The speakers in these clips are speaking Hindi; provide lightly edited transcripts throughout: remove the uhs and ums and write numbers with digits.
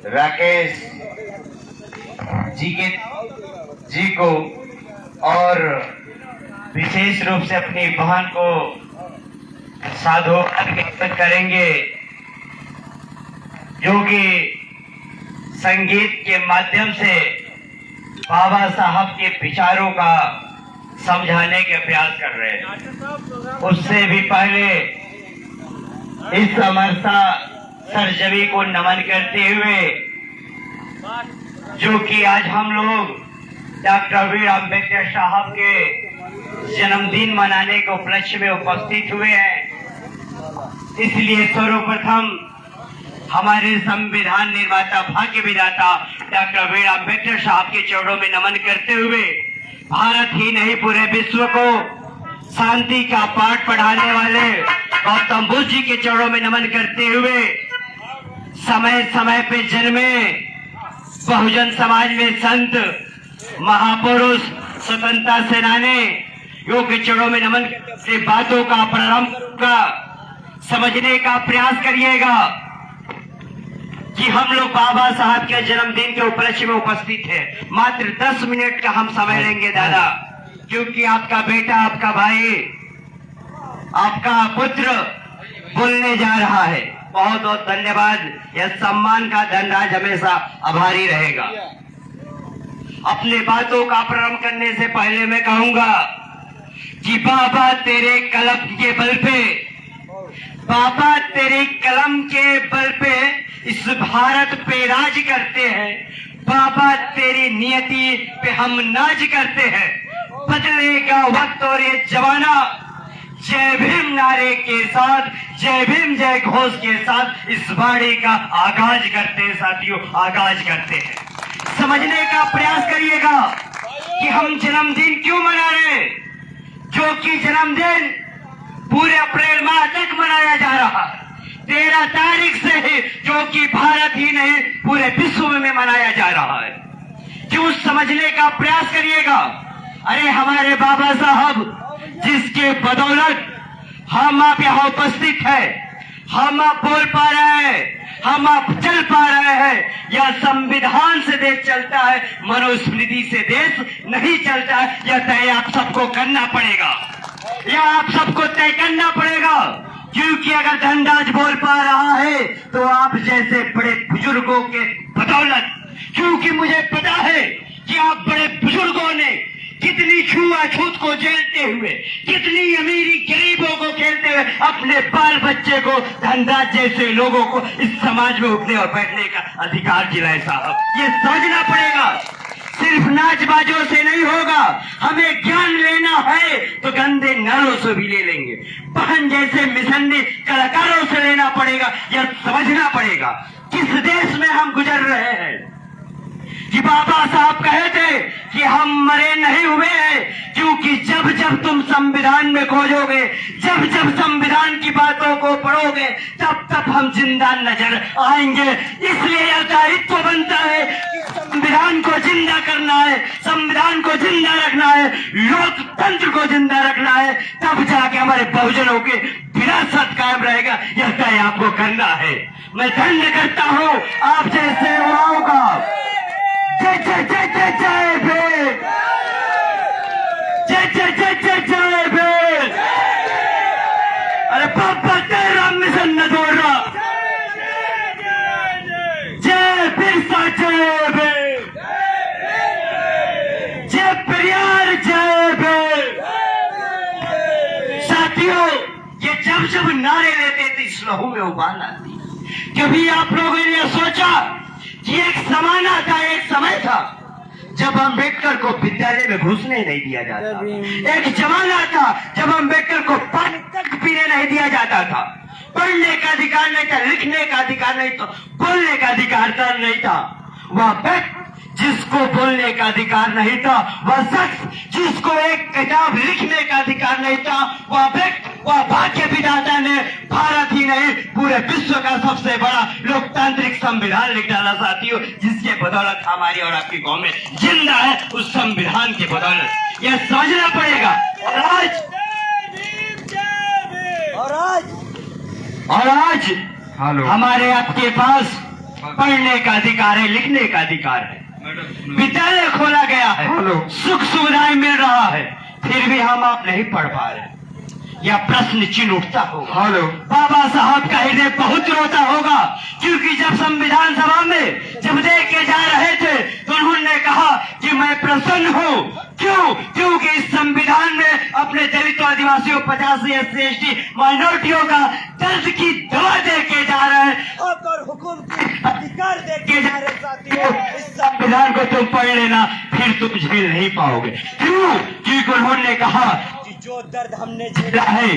राकेश जी को और विशेष रूप से अपनी बहन को साधुवाद व्यक्त करेंगे, जो कि संगीत के माध्यम से बाबा साहब के विचारों का समझाने के प्रयास कर रहे हैं। उससे भी पहले इस अमरता सरजमी को नमन करते हुए, जो कि आज हम लोग डॉक्टर बी आर अम्बेडकर साहब के जन्मदिन मनाने के उपलक्ष्य में उपस्थित हुए हैं, इसलिए सर्वप्रथम हमारे संविधान निर्माता भाग्य विधाता डॉक्टर बी आर अम्बेडकर साहब के चरणों में नमन करते हुए भारत ही नहीं पूरे विश्व को शांति का पाठ पढ़ाने वाले गौतम बुद्ध जी के चरणों में नमन करते हुए समय समय पे जन्मे बहुजन समाज में संत महापुरुष स्वतंत्रता सेनानी योग के चरणों में नमन करके बातों का प्रारंभ करूंगा। समझने का प्रयास करिएगा कि हम लोग बाबा साहब के जन्मदिन के उपलक्ष्य में उपस्थित है। मात्र 10 मिनट का हम समय लेंगे दादा, क्योंकि आपका बेटा, आपका भाई, आपका पुत्र बोलने जा रहा है। बहुत बहुत धन्यवाद। यह सम्मान का धनराज हमेशा आभारी रहेगा। अपने बातों का प्रारंभ करने से पहले मैं कहूंगा कि बाबा तेरे कलम के बल पे, बाबा तेरे कलम के बल पे इस भारत पे राज करते हैं। बाबा तेरी नियति पे हम नाज करते हैं। बदलेगा वक्त और ये जमाना, जय भीम नारे के साथ, जय भीम जय घोष के साथ इस वाणी का आगाज करते हैं साथियों, आगाज करते हैं। समझने का प्रयास करिएगा कि हम जन्मदिन क्यों मना रहे हैं, जो कि जन्मदिन पूरे अप्रैल माह तक मनाया जा रहा है। 13 तारीख से ही, जो कि भारत ही नहीं पूरे विश्व में मनाया जा रहा है। क्यों, समझने का प्रयास करिएगा। अरे हमारे बाबा साहब जिसके बदौलत हम आप यहाँ उपस्थित है, हम आप बोल पा रहे हैं, हम आप चल पा रहे हैं। यह संविधान से देश चलता है, मनुस्मृति से देश नहीं चलता है। यह तय आप सबको करना पड़ेगा, यह आप सबको तय करना पड़ेगा। क्योंकि अगर धनराज बोल पा रहा है तो आप जैसे बड़े बुजुर्गों के बदौलत, क्योंकि मुझे पता है कि आप बड़े बुजुर्गों ने कितनी छुआछूत को झेलते हुए, कितनी अमीरी गरीबों को झेलते हुए अपने बाल बच्चे को, धनराज जैसे लोगों को इस समाज में उठने और बैठने का अधिकार दिलाए साहब। ये समझना पड़ेगा। सिर्फ नाच बाजों से नहीं होगा, हमें ज्ञान लेना है तो गंदे नालों से भी ले लेंगे, बहन जैसे मिसन्नी कलाकारों से लेना पड़ेगा। यह समझना पड़ेगा किस देश में हम गुजर रहे हैं। कि बाबा साहब कहे थे कि हम मरे नहीं हुए हैं, क्योंकि जब जब तुम संविधान में खोजोगे, जब जब संविधान की बातों को पढ़ोगे, तब तब हम जिंदा नजर आएंगे। इसलिए यह दायित्व बनता है कि संविधान को जिंदा करना है, संविधान को जिंदा रखना है, लोकतंत्र को जिंदा रखना है, तब जाके हमारे बहुजनों की विरासत कायम रहेगा। यह तय आपको करना है। मैं धन्य करता हूँ आप जैसे युवाओं का। जय जय जय जय जय भीम, जय जय जय जय जय भीम। अरे पापा तेरा मिशन न तोड़ना। जय बिरसा जय भीम, जय पेरियार जय भीम। साथियों, ये जब जब नारे लेते थे इस लहू में उबाल आती। कभी आप लोगों ने सोचा कि एक जमाना था, एक समय था जब अम्बेडकर को विद्यालय में घुसने नहीं दिया जाता। एक जमाना था जब अम्बेडकर को पानी तक पीने नहीं दिया जाता था। पढ़ने का अधिकार नहीं था, लिखने का अधिकार नहीं था, बोलने का अधिकार नहीं था। वह व्यक्ति जिसको बोलने का अधिकार नहीं था, वह शख्स जिसको एक किताब लिखने का अधिकार नहीं था, वह व्यक्ति, वह भाग्य विधाता ने भारत ही नहीं पूरे विश्व का सबसे बड़ा लोकतांत्रिक संविधान लिख डाला साथियों, जिसके बदौलत हमारी और आपकी कौम में जिंदा है। उस संविधान के बदौलत यह समझना पड़ेगा। और आज हेलो। हमारे आपके पास पढ़ने का अधिकार है, लिखने का अधिकार है, विद्यालय खोला गया है, हेलो। सुख सुविधाएं मिल रहा है, फिर भी हम आप नहीं पढ़ पा रहे। यह प्रश्न चिन्ह उठता होगा। हेलो। बाबा साहब का हृदय बहुत रोता होगा, क्योंकि जब संविधान सभा में जब दे के जा रहे थे तो उन्होंने कहा कि मैं प्रसन्न हूँ। क्यों? क्योंकि इस संविधान में अपने दलितों, आदिवासियों, 50 SC ST माइनॉरिटियों का दर्द की दवा दे के जा रहे हैं और हुकुम के अधिकार दे के जा रहे साथियों। इस संविधान को तुम पढ़ लेना, फिर तुम झेल नहीं पाओगे। क्यों? क्योंकि उन्होंने कहा जो दर्द हमने झेला है,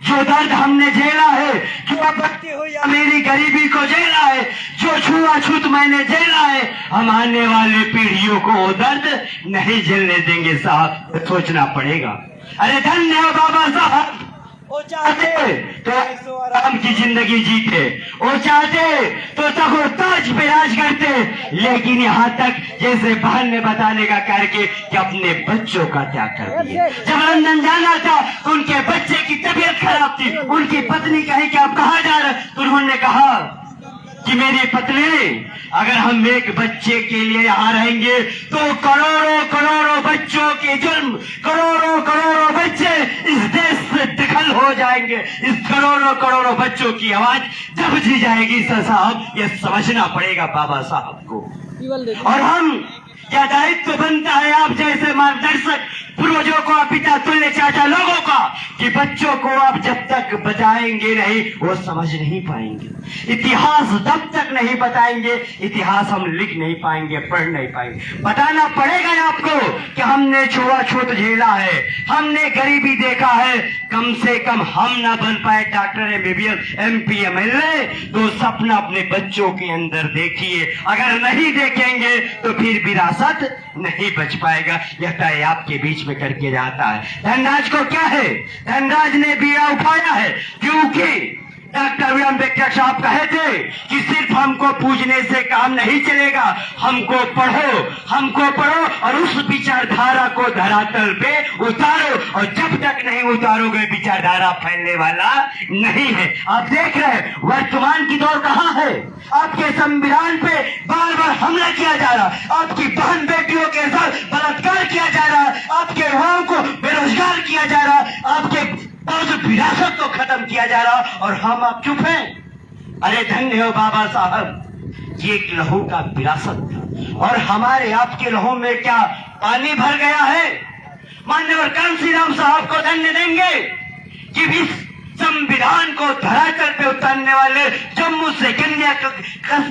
जो दर्द हमने झेला है, जो बढ़ती हुई मेरी गरीबी को झेला है, जो छुआछूत मैंने झेला है, हम आने वाली पीढ़ियों को वो दर्द नहीं झेलने देंगे साहब। सोचना पड़ेगा। अरे धन्य हो बाबा साहब, वो चाहते तो ऐसो आराम की जिंदगी जीते, वो चाहते तो तखुर ताज पे राज करते, लेकिन यहाँ तक जैसे बहन ने बताने का कार्य किया कि अपने बच्चों का त्याग कर दिया। जब लंदन जाना था तो उनके बच्चे की तबीयत खराब थी, उनकी पत्नी कही कि आप कहाँ जा रहे, तो उन्होंने कहा कि मेरी पत्नी, अगर हम एक बच्चे के लिए यहाँ रहेंगे तो करोड़ों करोड़ों बच्चों के जुल्म, करोड़ों करोड़ों बच्चे इस देश से दखल हो जाएंगे। इस करोड़ों करोड़ों बच्चों की आवाज दब जी जाएगी। साहब, ये समझना पड़ेगा बाबा साहब को। और हम क्या दायित्व बनता है आप जैसे मार्गदर्शक पूर्वजों को, पिता तुल्य चाचा लोगों का, कि बच्चों को आप जब तक बताएंगे नहीं वो समझ नहीं पाएंगे। इतिहास जब तक नहीं बताएंगे, इतिहास हम लिख नहीं पाएंगे, पढ़ नहीं पाएंगे। बताना पड़ेगा आपको कि हमने छुआछूत झेला है, हमने गरीबी देखा है। कम से कम हम ना बन पाए डॉक्टर, MBBS, MP, MLA, तो सपना अपने बच्चों के अंदर देखिए। अगर नहीं देखेंगे तो फिर विरासत नहीं बच पाएगा। यह तय आपके बीच में करके जाता है। धनराज को क्या है? धनराज ने बीड़ा उठाया है, क्योंकि डॉक्टर बी आर अम्बेडकर साहब कहे थे कि सिर्फ हमको पूजने से काम नहीं चलेगा, हमको पढ़ो और उस विचारधारा को धरातल पे उतारो, और जब तक नहीं उतारोगे विचारधारा फैलने वाला नहीं है। आप देख रहे हैं वर्तमान की दौर कहाँ है। आपके संविधान पे बार बार हमला किया जा रहा, आपकी बहन बेटियों के साथ बलात्कार किया जा रहा, आपके युवाओं को बेरोजगार किया जा रहा, आपके विरासत को खत्म किया जा रहा, और हम आप चुप हैं। अरे धन्य हो बाबा साहब, ये एक लहू का विरासत था, और हमारे आपके लहू में क्या पानी भर गया है। माननीय कांसी राम साहब को धन्य देंगे कि इस संविधान को धरातल पे उतारने वाले जम्मू से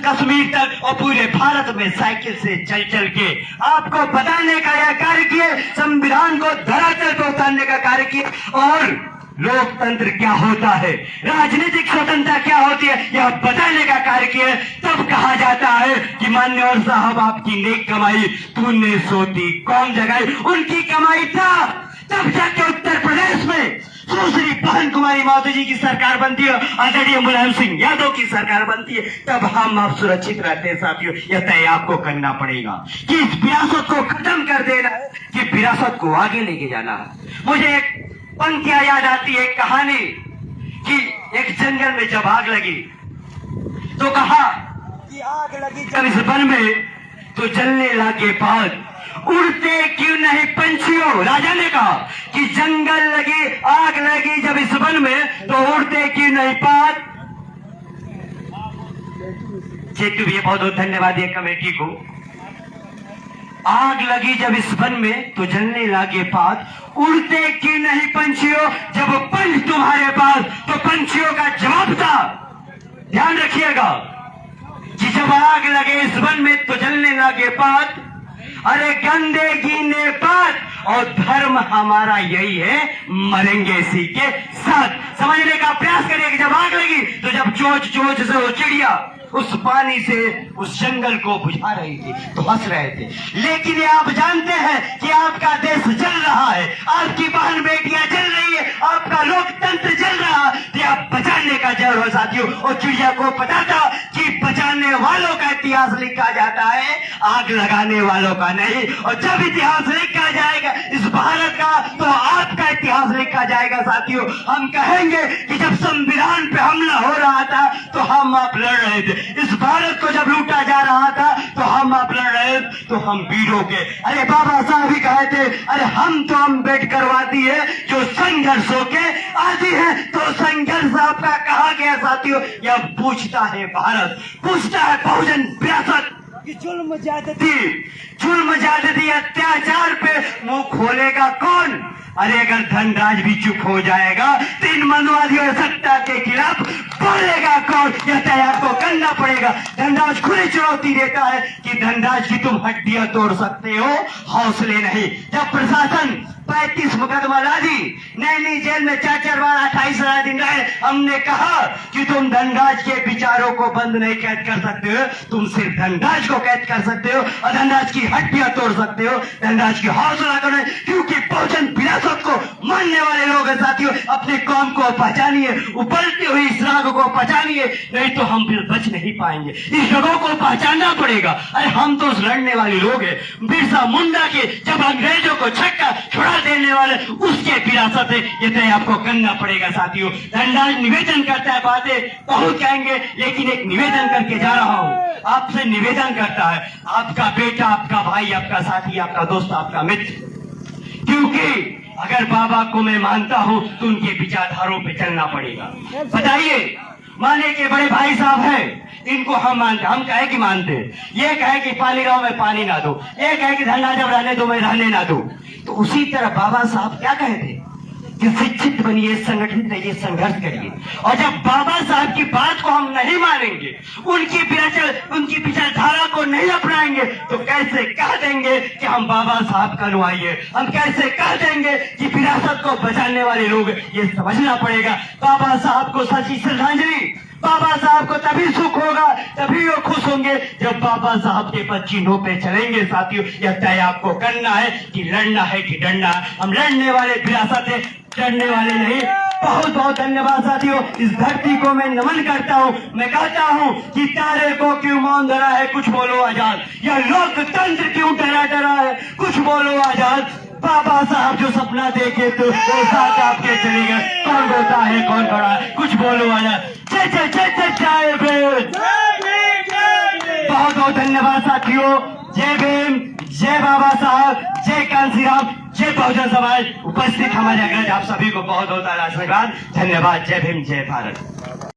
कश्मीर तक और पूरे भारत में साइकिल से चल चल के आपको बताने का यह कार्य किए, संविधान को धरातल पे उतारने का कार्य किए। और लोकतंत्र क्या होता है, राजनीतिक स्वतंत्रता क्या होती है, यह बताने का कार्य किया। तब कहा जाता है कि मान्यवर साहब आपकी नेक कमाई तूने सोती कौन जगाई। उनकी कमाई था, तब जाके उत्तर प्रदेश में दूसरी बहन कुमारी माधव जी की सरकार बनती है, आदरणीय मुलायम सिंह यादव की सरकार बनती है, तब हम आप सुरक्षित रहते हैं। साथियों, यह तय आपको करना पड़ेगा कि इस विरासत को खत्म कर देना है, कि विरासत को आगे लेके जाना है। मुझे एक पंक्तियां याद आती है, एक कहानी कि एक जंगल में जब आग लगी तो कहा कि आग लगी जब इस वन में तो जलने लगे बाद उड़ते क्यों नहीं पंछियों। राजा ने कहा कि जंगल लगी, आग लगी जब इस वन में तो उड़ते क्यों नहीं पात। चेतु भी बहुत बहुत धन्यवाद ये कमेटी को। आग लगी जब इस वन में तो जलने लगे पात, उड़ते क्यों नहीं पंछियों। जब पंख तुम्हारे पास तो पंछियों का जवाब था। ध्यान रखिएगा कि जब आग लगे इस वन में तो जलने लगे पात, अरे गंदे गीने पात, और धर्म हमारा यही है, मरेंगे इसी के साथ। समझने का प्रयास करिए कि जब आग लगी तो जब चोंच चोंच से वो चिड़िया उस पानी से उस जंगल को बुझा रही थी तो हंस रहे थे, लेकिन ये आप जानते हैं कि आपका देश जल रहा है, आपकी बहन बेटियां जल रही है, आपका लोकतंत्र जल रहा है, तो आप बचाने का जरूर हो साथियों। और चिड़िया को पता था कि बचाने वालों का इतिहास लिखा जाता है, आग लगाने वालों का नहीं। और जब इतिहास लिखा जाएगा इस भारत का, तो आपका इतिहास लिखा जाएगा साथियों। हम कहेंगे कि जब संविधान पे हमला हो रहा था तो हम आप लड़ रहे थे, इस भारत को जब लूटा जा रहा था तो हम आप लड़ रहे थे, तो हम वीरों के। अरे बाबा साहब भी कहे थे, अरे हम तो अम्बेडकरवादी है जो संघर्षों के आदि है। तो संघर्ष आपका कहा गया साथियों? यह पूछता है भारत, पूछता है बहुजन विरासत कि जुल्म ज्यादती अत्याचार पे मुंह खोलेगा कौन? अरे अगर धनराज भी चुप हो जाएगा तो इन मनवादियों सत्ता के खिलाफ बोलेगा कौन? यह तय आपको करना पड़ेगा। धनराज खुली चुनौती देता है कि धनराज की तुम हड्डियां तोड़ सकते हो, हौसले नहीं। जब प्रशासन 35 मुकदमा ला दी, नैनी जेल में 4 बार 28,000 दिन रहे, हमने कहा कि तुम धनराज के विचारों को बंद नहीं कैद कर सकते हो, तुम सिर्फ धनराज को कैद कर सकते हो और धनराज की हड्डियां तोड़ सकते हो, धनराज की हौसला करो। क्योंकि बहुजन विरासत को मानने वाले लोग हैं साथियों। अपनी कौम को पहचानिए, उबलती हुई इस राग को पहचानिए, नहीं तो हम फिर बच नहीं पाएंगे। इस जगहों को पहचानना पड़ेगा। अरे हम तो लड़ने वाले लोग हैं। बिरसा मुंडा के जब अंग्रेजों को छक्का छुड़ा देने वाले उसके विरासत है, ये तय आपको करना पड़ेगा साथियों। धनराज निवेदन करता है, बातें बहुत कहेंगे, लेकिन एक निवेदन करके जा रहा हूं, आपसे निवेदन करता है आपका बेटा, आपका भाई, आपका साथी, आपका दोस्त, आपका मित्र। क्योंकि अगर बाबा को मैं मानता हूं तो उनके विचारधारों पे चलना पड़ेगा। बताइए, माने के बड़े भाई साहब हैं, इनको हम मानते, हम कहे कि मानते, ये कहे कि पानी लाओ मैं पानी ना दो, ये कहे कि धरना जब रहने दो मैं रहने ना दो। तो उसी तरह बाबा साहब क्या कहे थे कि शिक्षित बनिए, संगठित रहिए, संघर्ष करिए। और जब बाबा साहब की बात को हम नहीं मानेंगे, उनकी विचारधारा को नहीं अपनाएंगे, तो कैसे कह देंगे कि हम बाबा साहब का अनुयायी है? हम कैसे कह देंगे कि विरासत को बचाने वाले लोग? ये समझना पड़ेगा। बाबा साहब को सच्ची श्रद्धांजलि। बाबा साहब को तभी सुख होगा, तभी वो खुश होंगे जब बाबा साहब के पद चिन्हों पे चलेंगे साथियों। यह तय आपको करना है कि लड़ना है कि डरना है। हम लड़ने वाले विरासत है, डरने वाले नहीं। बहुत बहुत धन्यवाद साथियों। इस धरती को मैं नमन करता हूँ। मैं कहता हूँ कि तारे को क्यों मौन धरा है, कुछ बोलो आजाद। यह लोकतंत्र क्यों डरा डरा है, कुछ बोलो आजाद। बाबा साहब जो सपना देखे तो वो साथ आपके चले गए। कौन रोता है, कौन खड़ा है, कुछ बोलो आजाद। जय जय जय जय जय भीम। बहुत बहुत धन्यवाद साथियों। जय भीम, जय बाबा साहब, जय कांसीराम, जय बहुजन समाज। उपस्थित हमारे अग्रज आप सभी को बहुत बहुत आशीर्वाद, धन्यवाद। जय भीम, जय भारत।